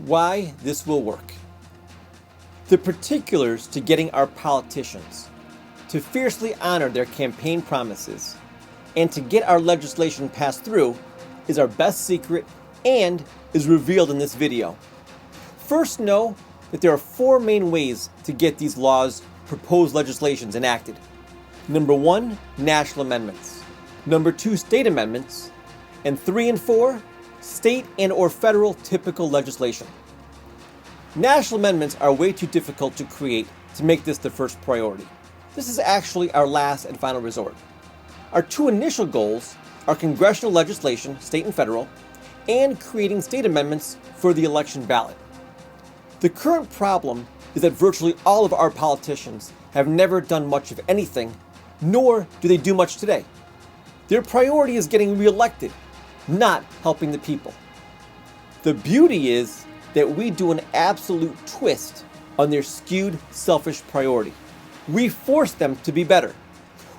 why this will work. The particulars to getting our politicians to fiercely honor their campaign promises and to get our legislation passed through is our best secret and is revealed in this video. First, know that there are 4 main ways to get these laws, proposed legislations enacted. Number 1, national amendments. Number 2, state amendments. And 3 and 4, state and or federal typical legislation. National amendments are way too difficult to create to make this the first priority. This is actually our last and final resort. Our 2 initial goals are congressional legislation, state and federal, and creating state amendments for the election ballot. The current problem is that virtually all of our politicians have never done much of anything, nor do they do much today. Their priority is getting reelected, not helping the people. The beauty is that we do an absolute twist on their skewed, selfish priority. We force them to be better.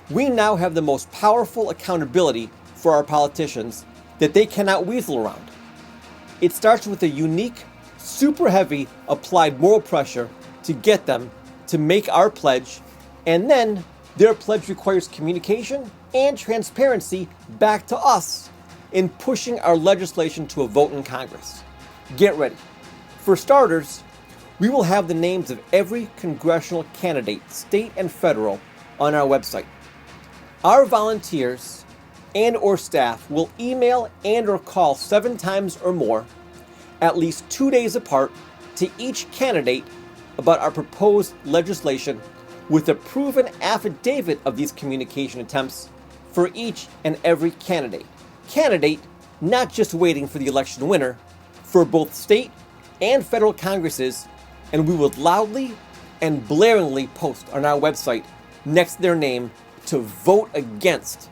We now have the most powerful accountability for our politicians that they cannot weasel around. It starts with a unique, super heavy applied moral pressure to get them to make our pledge, and then their pledge requires communication and transparency back to us in pushing our legislation to a vote in Congress. Get ready. For starters, we will have the names of every congressional candidate, state and federal, on our website. Our volunteers and or staff will email and or call 7 times or more, at least 2 days apart, to each candidate about our proposed legislation with a proven affidavit of these communication attempts for each and every candidate. Candidate not just waiting for the election winner, for both state and federal Congresses, and we would loudly and blaringly post on our website next to their name to vote against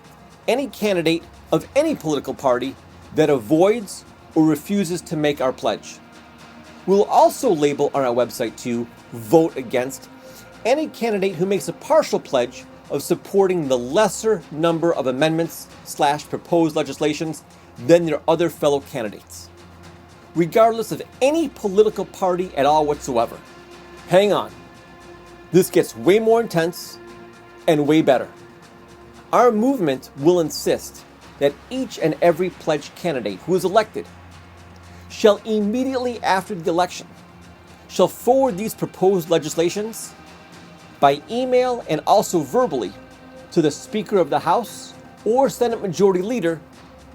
any candidate of any political party that avoids or refuses to make our pledge. We'll also label on our website to vote against any candidate who makes a partial pledge of supporting the lesser number of amendments / proposed legislations than their other fellow candidates, regardless of any political party at all whatsoever. Hang on. This gets way more intense and way better. Our movement will insist that each and every pledged candidate who is elected shall immediately after the election shall forward these proposed legislations by email and also verbally to the Speaker of the House or Senate Majority Leader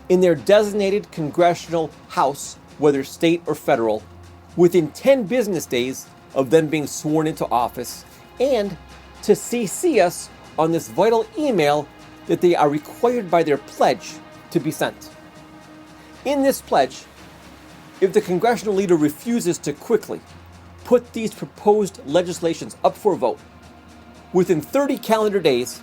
in their designated congressional house, whether state or federal, within 10 business days of them being sworn into office, and to CC us on this vital email that they are required by their pledge to be sent. In this pledge, if the congressional leader refuses to quickly put these proposed legislations up for a vote, within 30 calendar days,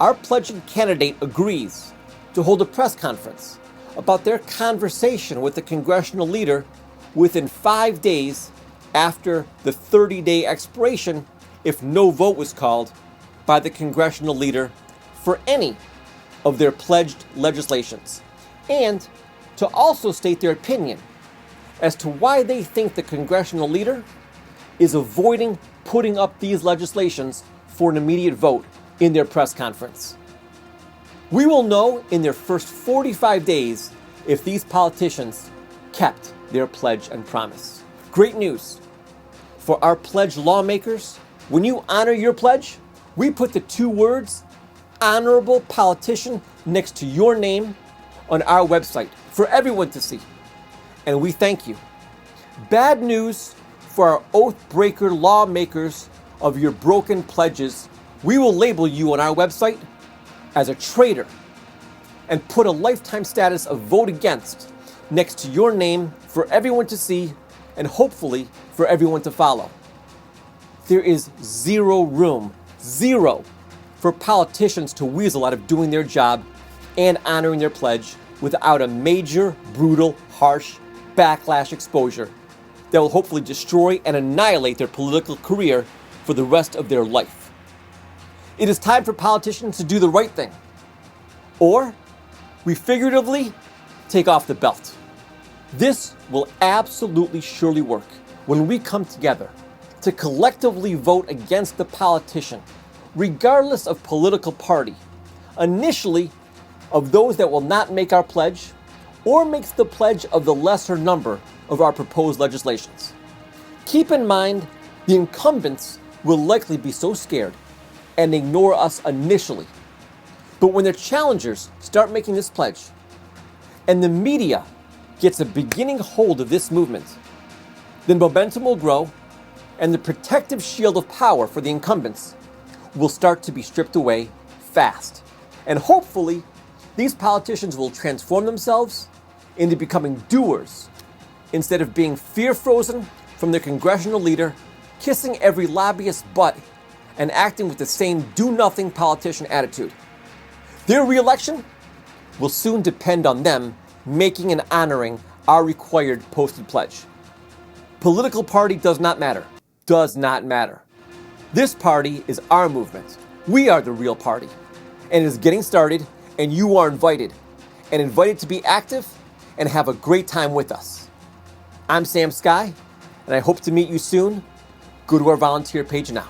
our pledging candidate agrees to hold a press conference about their conversation with the congressional leader within 5 days after the 30-day expiration if no vote was called by the congressional leader for any of their pledged legislations, and to also state their opinion as to why they think the congressional leader is avoiding putting up these legislations for an immediate vote in their press conference. We will know in their first 45 days if these politicians kept their pledge and promise. Great news. For our pledge lawmakers, when you honor your pledge, we put the 2 words, honorable politician, next to your name on our website for everyone to see. And we thank you. Bad news for our oath breaker lawmakers of your broken pledges. We will label you on our website as a traitor and put a lifetime status of vote against next to your name for everyone to see and hopefully for everyone to follow. There is zero room, for politicians to weasel out of doing their job and honoring their pledge without a major, brutal, harsh backlash exposure that will hopefully destroy and annihilate their political career for the rest of their life. It is time for politicians to do the right thing, or we figuratively take off the belt. This will absolutely surely work when we come together to collectively vote against the politician, regardless of political party, initially of those that will not make our pledge or makes the pledge of the lesser number of our proposed legislations. Keep in mind, the incumbents will likely be so scared and ignore us initially. But when the challengers start making this pledge and the media gets a beginning hold of this movement, then momentum will grow and the protective shield of power for the incumbents will start to be stripped away fast. And hopefully, these politicians will transform themselves into becoming doers instead of being fear-frozen from their congressional leader, kissing every lobbyist's butt, and acting with the same do-nothing politician attitude. Their re-election will soon depend on them making and honoring our required posted pledge. Political party does not matter. Does not matter. This party is our movement. We are the real party. And it is getting started, and you are invited. And invited to be active and have a great time with us. I'm Sam Sky, and I hope to meet you soon. Go to our volunteer page now.